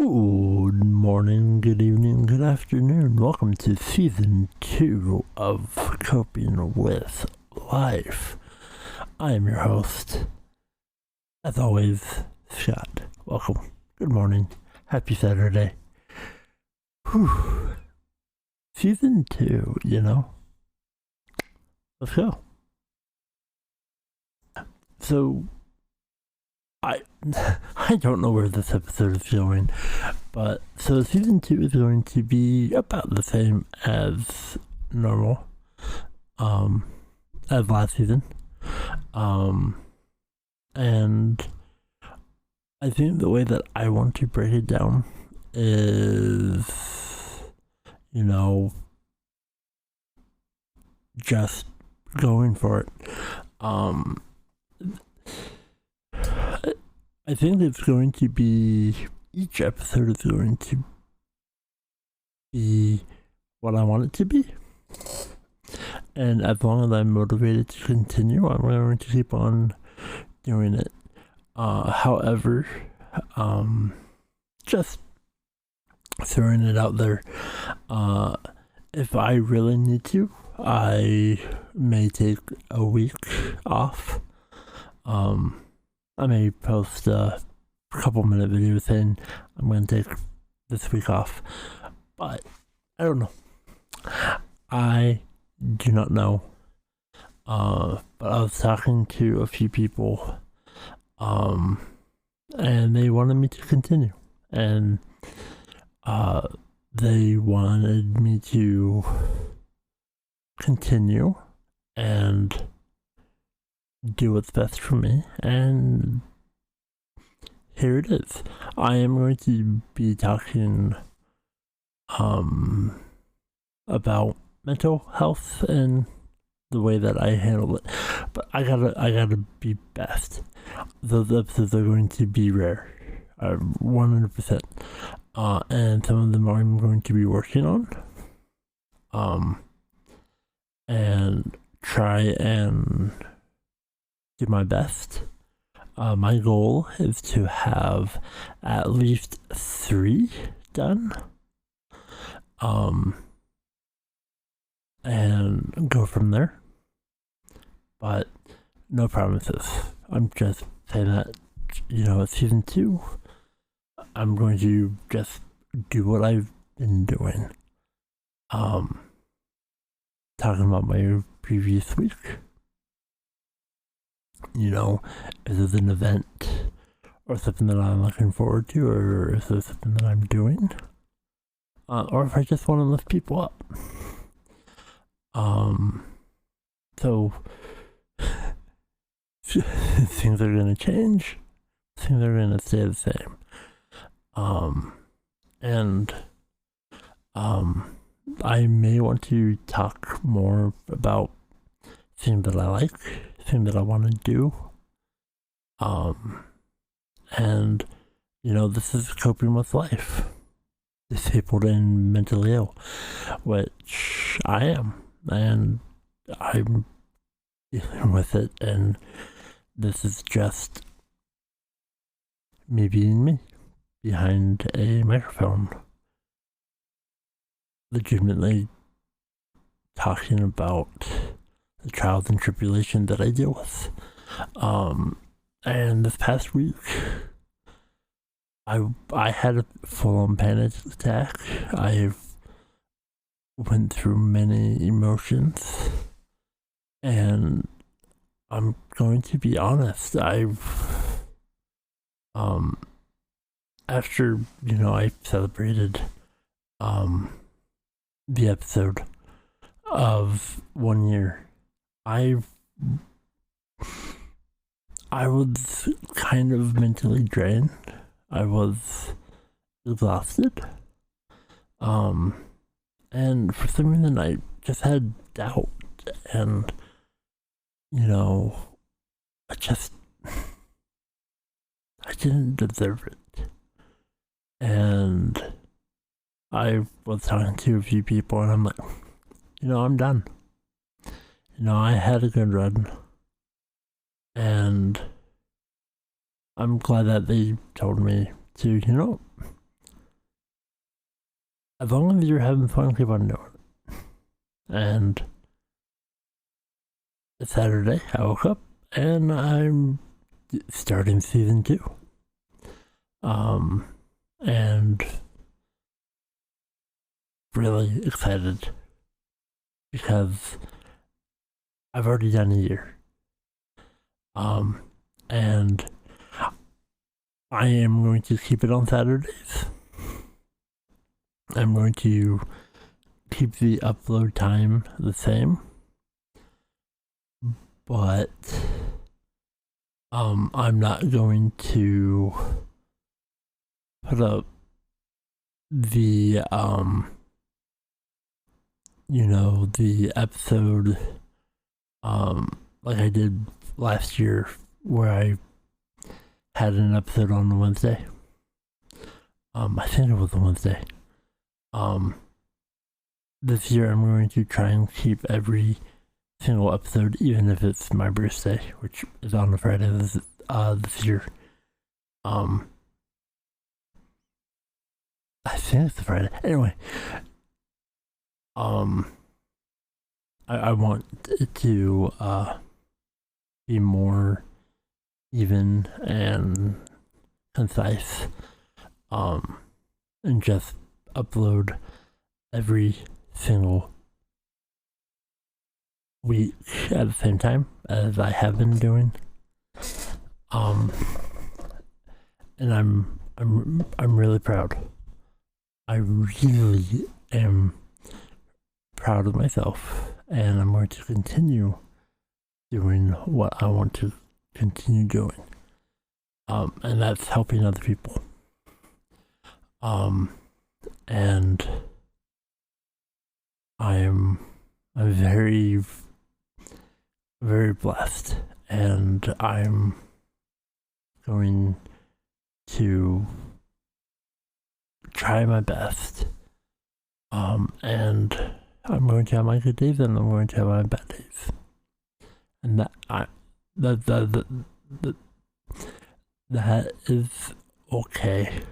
Good morning, good evening, good afternoon. Welcome to season 2 of Coping with Life. I am your host, as always, Scott. Welcome. Good morning. Happy Saturday. Whew. Season 2, Let's go. So, I don't know where this episode is going, but so season 2 is going to be about the same as normal, as last season, and I think the way that I want to break it down is, just going for it. I think it's going to be, each episode is going to be what I want it to be. And as long as I'm motivated to continue, I'm going to keep on doing it. However, just throwing it out there, if I really need to, I may take a week off. I may post a couple minute video saying I'm going to take this week off, but I don't know. I do not know. But I was talking to a few people, and they wanted me to continue, and they wanted me to continue and do what's best for me, and here it is. I am going to be talking about mental health and the way that I handle it, but I gotta be best. Those episodes are going to be rare, 100%, and some of them I'm going to be working on, and try and do my best. My goal is to have at least 3 done, and go from there. But no promises. I'm just saying that, it's season 2. I'm going to just do what I've been doing. Talking about my previous week. Is it an event or something that I'm looking forward to, or is it something that I'm doing? Or if I just want to lift people up. So things are going to change. Things are going to stay the same. And I may want to talk more about things that I like, thing that I want to do, and this is Coping with Life, disabled and mentally ill, which I am, and I'm dealing with it, and this is just me being me behind a microphone, legitimately talking about the trials and tribulations that I deal with. And this past week, I had a full-on panic attack. I went through many emotions, and I'm going to be honest. After I celebrated the episode of 1 year, I was kind of mentally drained. I was exhausted. And for some reason I just had doubt, and I didn't deserve it. And I was talking to a few people, and I'm like, I'm done. I had a good run, and I'm glad that they told me to, as long as you're having fun, keep on doing it. And it's Saturday, I woke up and I'm starting season 2. And really excited because I've already done a year. And I am going to keep it on Saturdays. I'm going to keep the upload time the same. But I'm not going to put up the the episode like I did last year, where I had an episode on a Wednesday. I think it was a Wednesday. This year I'm going to try and keep every single episode, even if it's my birthday, which is on a Friday this year. I think it's a Friday. Anyway, I want it to be more even and concise, and just upload every single week at the same time as I have been doing. And I'm really proud. I really am proud of myself, and I'm going to continue doing what I want to continue doing. And that's helping other people. And I'm very, very blessed, and I'm going to try my best. And I'm going to have my good days, and I'm going to have my bad days. And that is okay.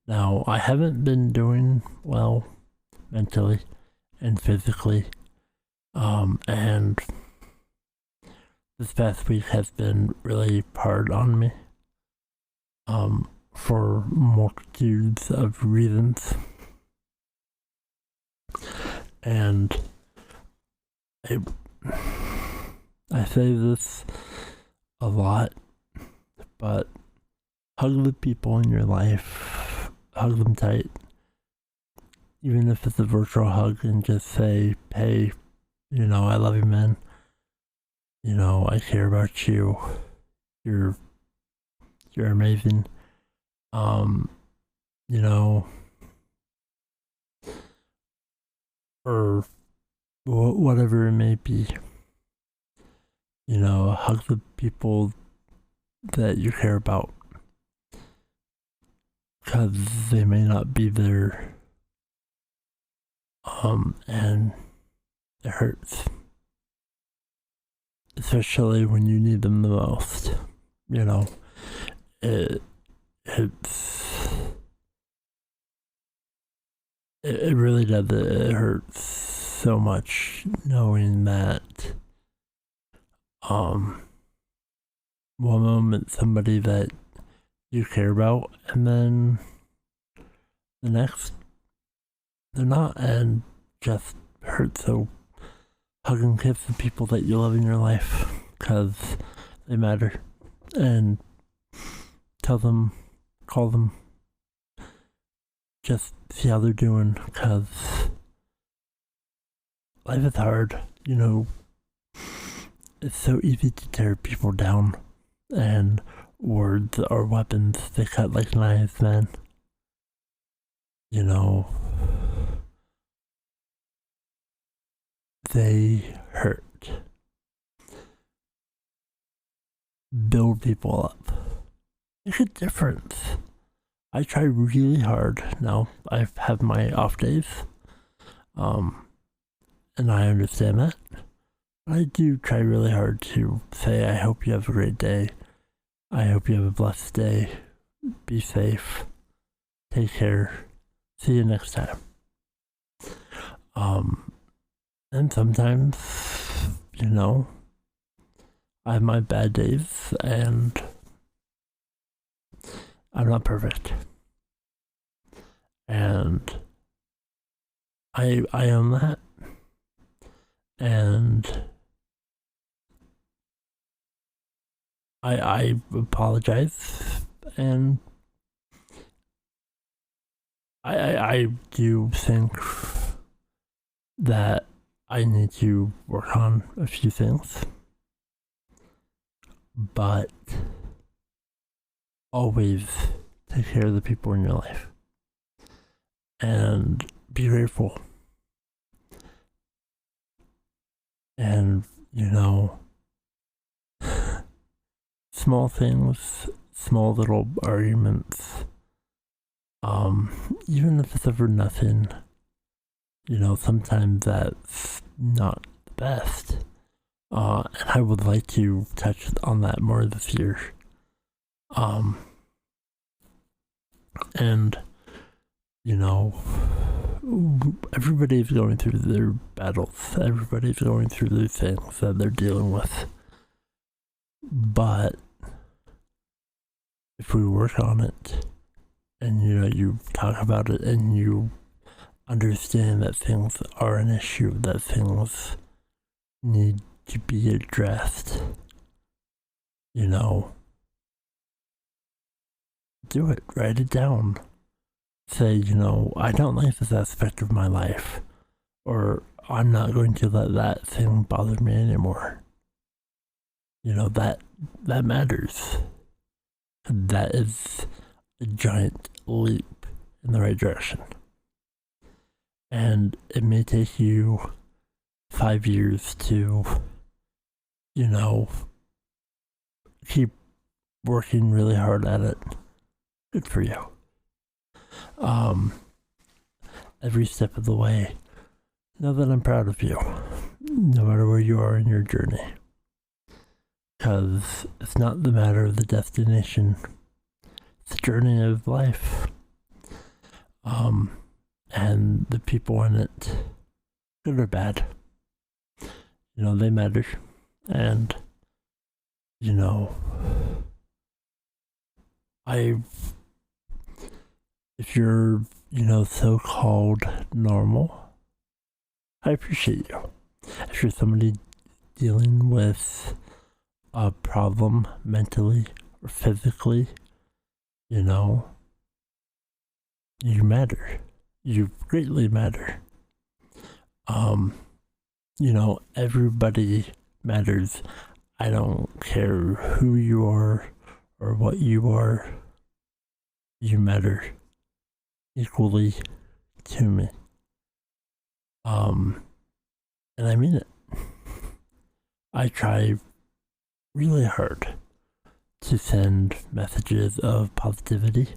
Now, I haven't been doing well mentally and physically, and this past week has been really hard on me, for multitudes of reasons. And I say this a lot, but hug the people in your life, hug them tight, even if it's a virtual hug, and just say, hey, I love you, man. I care about you. You're amazing. Or whatever it may be. Hug the people that you care about, because they may not be there, and it hurts, especially when you need them the most. It really does. It hurts so much knowing that one moment somebody that you care about, and then the next they're not, and just hurts. So hug and kiss the people that you love in your life, because they matter, and tell them, call them, just see how they're doing, because life is hard. It's so easy to tear people down, and words are weapons. They cut like knives, man. They hurt. Build people up. Make a difference. I try really hard now. I have my off days, and I understand that. I do try really hard to say, I hope you have a great day. I hope you have a blessed day. Be safe. Take care. See you next time. And sometimes, I have my bad days, and I'm not perfect. And I own that. And I apologize, and I do think that I need to work on a few things, but always take care of the people in your life and be grateful. And, small things, small little arguments, even if it's over nothing, sometimes that's not the best. And I would like to touch on that more this year. And, everybody's going through their battles. Everybody's going through the things that they're dealing with. But if we work on it, and you talk about it, and you understand that things are an issue, that things need to be addressed, do it. Write it down. Say, I don't like this aspect of my life, or I'm not going to let that thing bother me anymore. That matters. That is a giant leap in the right direction. And it may take you 5 years to, keep working really hard at it. Good for you. Every step of the way, know that I'm proud of you, no matter where you are in your journey. Because it's not the matter of the destination, it's the journey of life. And the people in it, good or bad, they matter. And, if you're, so-called normal, I appreciate you. If you're somebody dealing with a problem mentally or physically, you matter. You greatly matter. Everybody matters. I don't care who you are or what you are. You matter equally to me. And I mean it. I try really hard to send messages of positivity.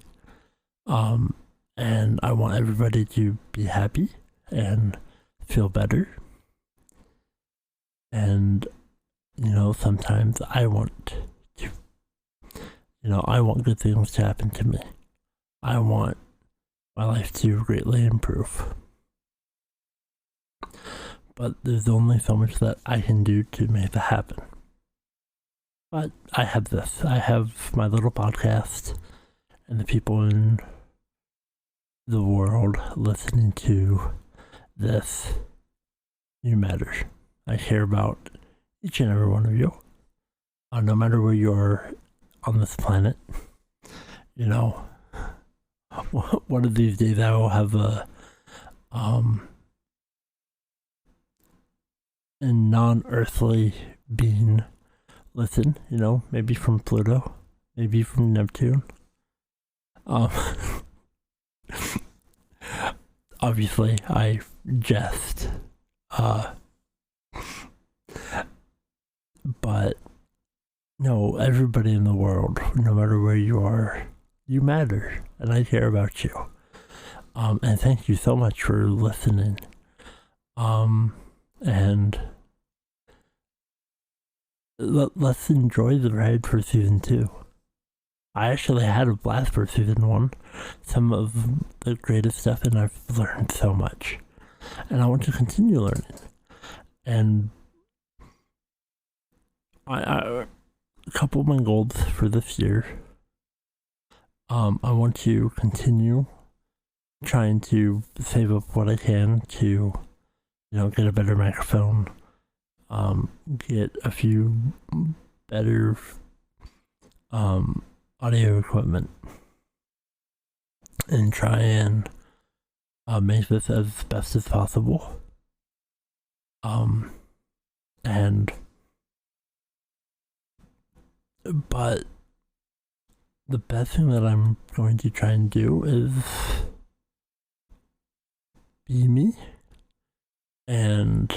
And I want everybody to be happy and feel better. And, sometimes I want to, I want good things to happen to me. I want my life to greatly improve. But there's only so much that I can do to make that happen. But I have this. I have my little podcast, and the people in the world listening to this. You matter. I care about each and every one of you. No matter where you are on this planet. One of these days I will have a non-earthly being listen, maybe from Pluto, maybe from Neptune. Obviously I jest, but no, everybody in the world, no matter where you are, you matter, and I care about you. And thank you so much for listening. And let's enjoy the ride for season 2. I actually had a blast for season 1. Some of the greatest stuff, and I've learned so much. And I want to continue learning. And a couple of my goals for this year. I want to continue trying to save up what I can to, get a better microphone, get a few better audio equipment, and try and make this as best as possible. But the best thing that I'm going to try and do is be me. And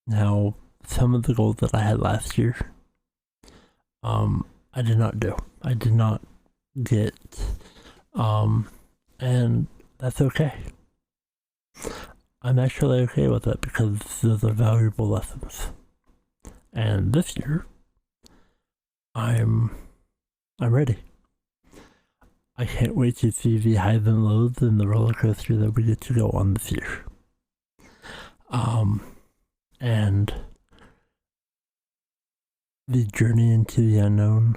now some of the goals that I had last year, I did not do. I did not get, and that's okay. I'm actually okay with it because those are valuable lessons. And this year, I'm ready. I can't wait to see the highs and lows in the roller coaster that we get to go on this year. And the journey into the unknown.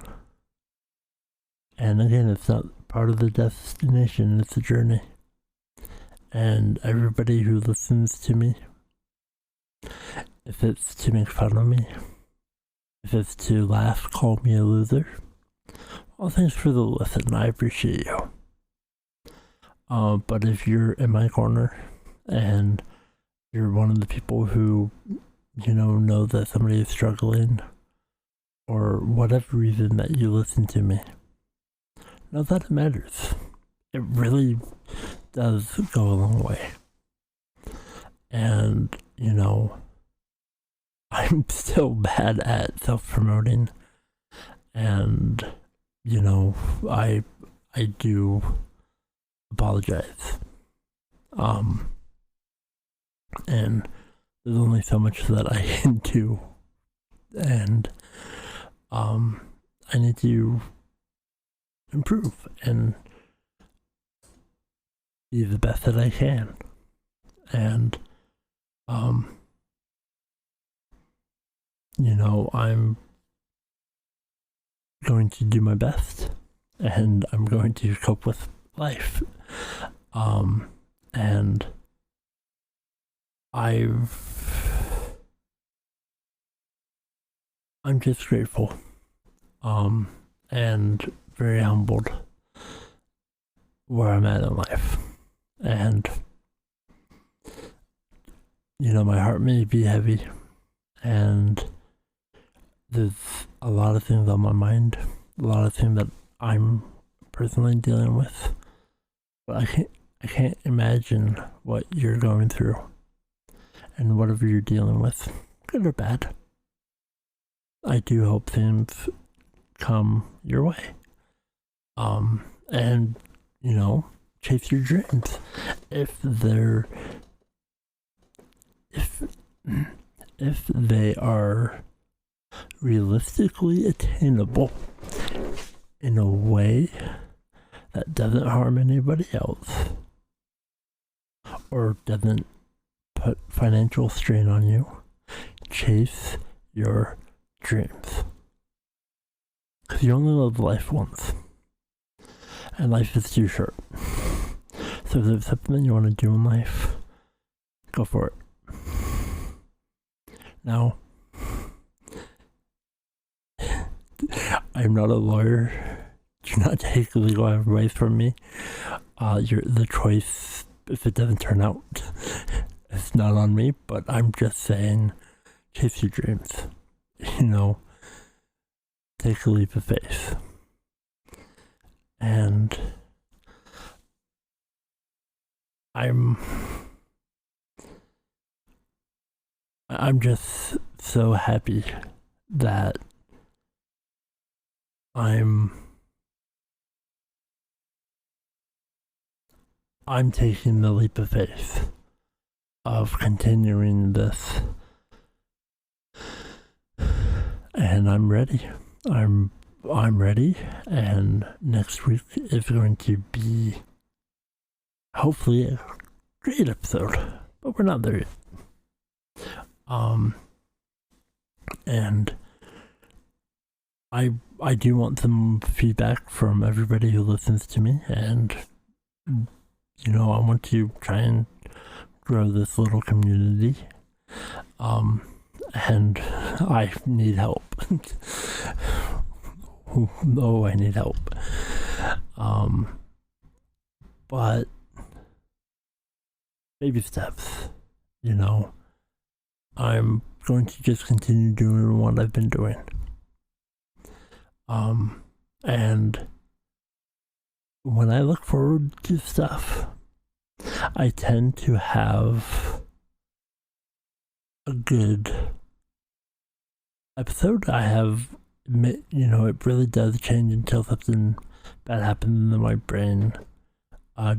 And again, it's not part of the destination, it's a journey. And everybody who listens to me, if it's to make fun of me, if it's to laugh, call me a loser, well, thanks for the listen, I appreciate you. But if you're in my corner and you're one of the people who, know that somebody is struggling, or whatever reason that you listen to me, know that it matters. It really does go a long way. And, I'm still bad at self-promoting, and, I do apologize. And there's only so much that I can do, and I need to improve and be the best that I can. And I'm going to do my best, and I'm going to cope with life. And I'm just grateful, and very humbled where I'm at in life. And, my heart may be heavy, and there's a lot of things on my mind, a lot of things that I'm personally dealing with, but I can't imagine what you're going through, and whatever you're dealing with, good or bad. I do hope things come your way. And, chase your dreams. If they are realistically attainable in a way that doesn't harm anybody else, or doesn't put financial strain on you, chase your dreams. Because you only live life once, and life is too short. So if there's something you want to do in life, go for it. Now, I'm not a lawyer. Do not take legal advice from me. The choice, if it doesn't turn out, it's not on me, but I'm just saying, chase your dreams. Take a leap of faith. And I'm just so happy that I'm taking the leap of faith of continuing this and I'm ready. I'm ready, and next week is going to be hopefully a great episode, but we're not there yet. And I do want some feedback from everybody who listens to me, and I want to try and grow this little community. And I need help. Oh, I need help. But baby steps, I'm going to just continue doing what I've been doing. And when I look forward to stuff, I tend to have a good episode. I have, it really does change until something bad happens and my brain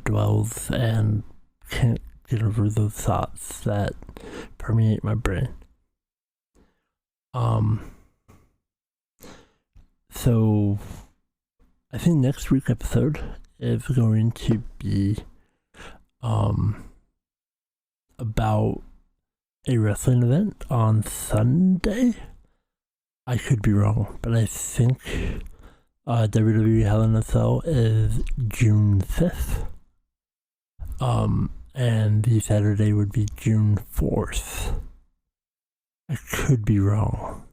dwells and can't get over those thoughts that permeate my brain. So I think next week's episode is going to be about a wrestling event on Sunday. I could be wrong, but I think WWE Hell in a Cell is June 5th. And the Saturday would be June 4th. I could be wrong.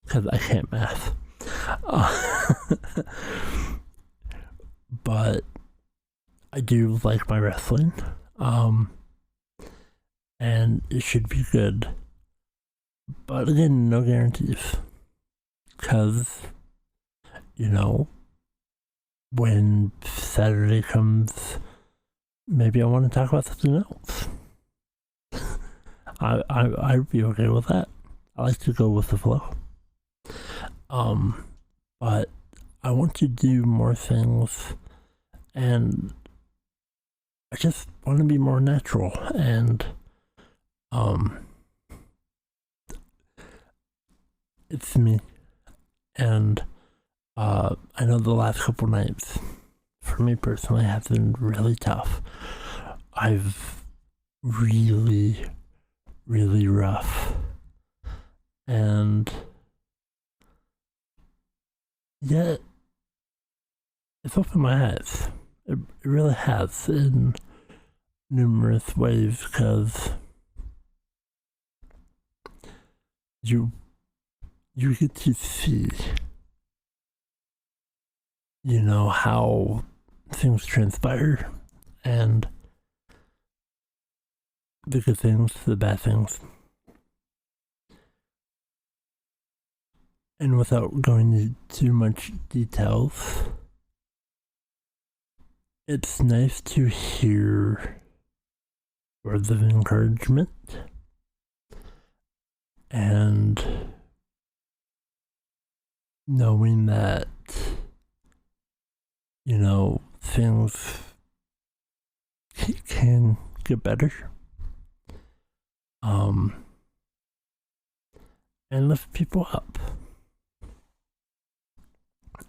Because I can't math. But I do like my wrestling. And it should be good. But again, no guarantees. Because, when Saturday comes, maybe I want to talk about something else. I'd be okay with that. I like to go with the flow. But I want to do more things, and I just want to be more natural, and it's me. And I know the last couple nights for me personally have been really tough. I've really, really rough, and yet it's opened my eyes. It really has in numerous ways, because you get to see how things transpire, and the good things, the bad things. And without going into too much details, it's nice to hear words of encouragement and knowing that things can get better, and lift people up.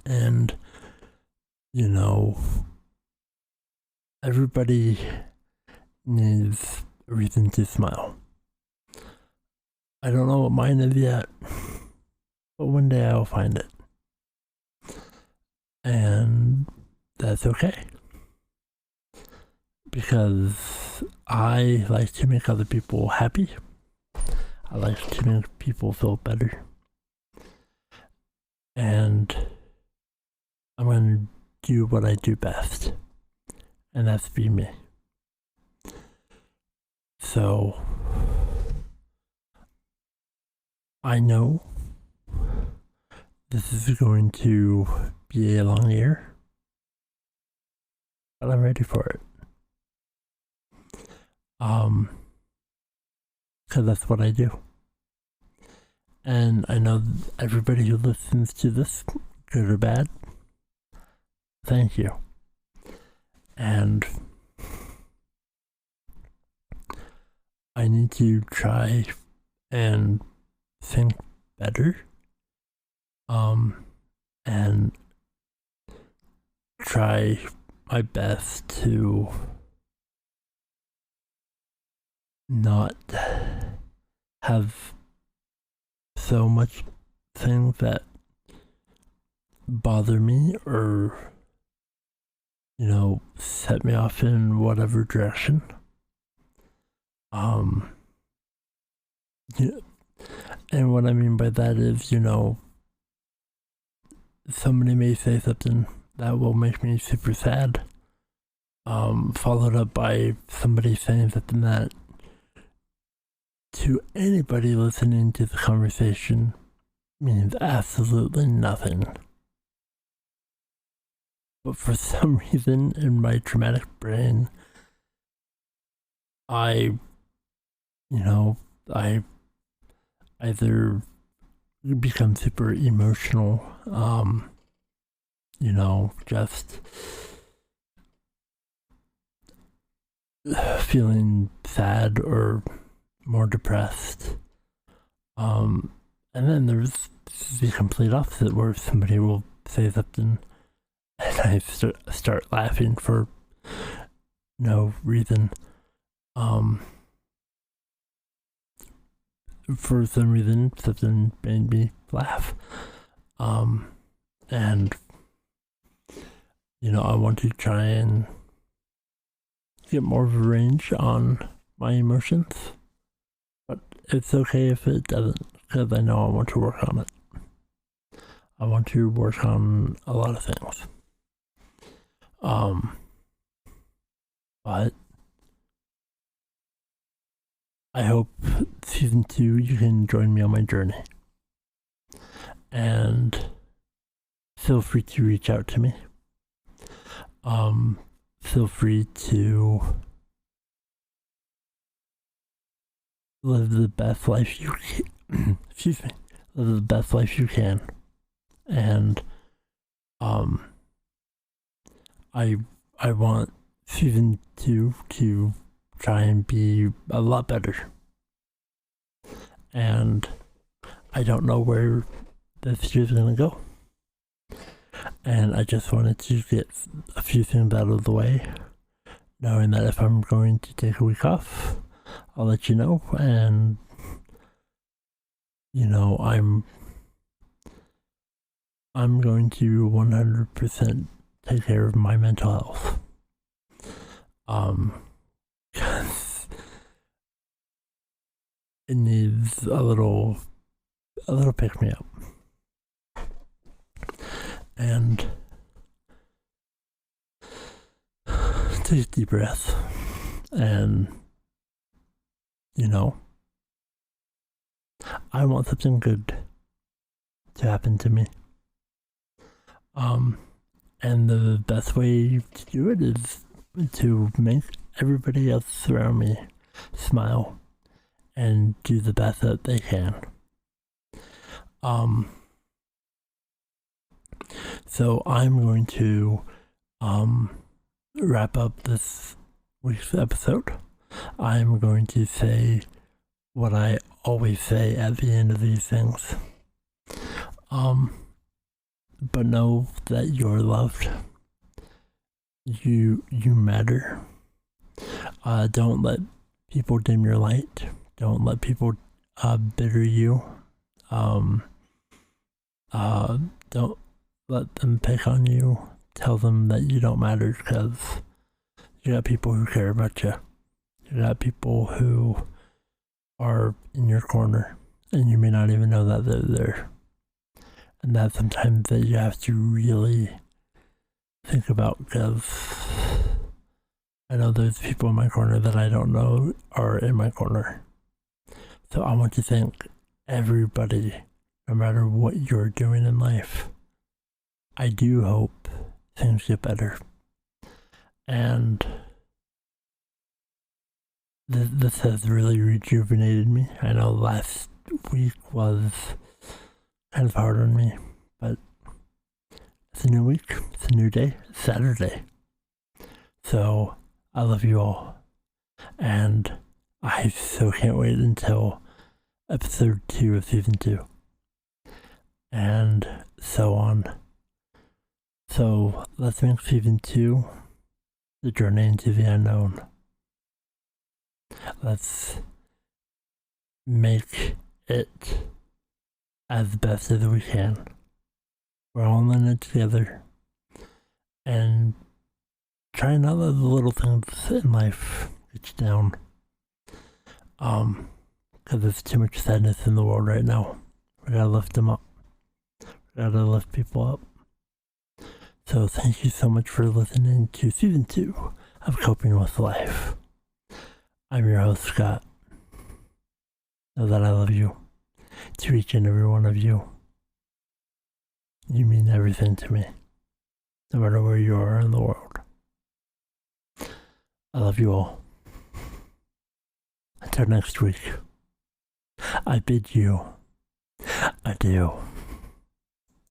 And everybody needs a reason to smile. I don't know what mine is yet, but one day I'll find it. And that's okay. Because I like to make other people happy. I like to make people feel better. And I'm going to do what I do best. And that's be me. So I know this is going to be a long year, but I'm ready for it. Because that's what I do. And I know everybody who listens to this, good or bad, thank you. And I need to try and think better, and try my best to not have so much things that bother me or, set me off in whatever direction. And what I mean by that is, somebody may say something that will make me super sad, followed up by somebody saying something that, to anybody listening to the conversation, means absolutely nothing. But for some reason in my traumatic brain, I either become super emotional, just feeling sad or more depressed. And then there's the complete opposite, where somebody will say something and I start laughing for no reason. For some reason, something made me laugh. And, I want to try and get more of a range on my emotions. But it's okay if it doesn't, because I know I want to work on it. I want to work on a lot of things. But I hope season 2 you can join me on my journey. And feel free to reach out to me. Feel free to live the best life you can. Live the best life you can. And I want season 2 to try and be a lot better. And I don't know where this year's gonna go. And I just wanted to get a few things out of the way, knowing that if I'm going to take a week off, I'll let you know. And I'm going to 100% take care of my mental health. Cause it needs a little pick me up. And take a deep breath. And I want something good to happen to me. And the best way to do it is to make everybody else around me smile and do the best that they can. So I'm going to wrap up this week's episode. I'm going to say what I always say at the end of these things. But know that you're loved. You matter. Don't let people dim your light. Don't let people bitter you. Don't let them pick on you. Tell them that you don't matter, because you got people who care about you. You got people who are in your corner, and you may not even know that they're there. And that's sometimes that you have to really think about, because I know there's people in my corner that I don't know are in my corner. So I want to thank everybody, no matter what you're doing in life. I do hope things get better. And this has really rejuvenated me. I know last week was kind of hard on me, but it's a new week, it's a new day, it's Saturday. So I love you all, and I so can't wait until episode 2 of season 2, and so on. So let's make season 2 the journey into the unknown. Let's make it as best as we can. We're all in it together, and try not to let the little things in life get you down. Because there's too much sadness in the world right now. We gotta lift them up. We gotta lift people up. So thank you so much for listening to season 2 of Coping with Life. I'm your host, Scott. Know that I love you. To each and every one of you. You mean everything to me. No matter where you are in the world. I love you all. Until next week, I bid you adieu.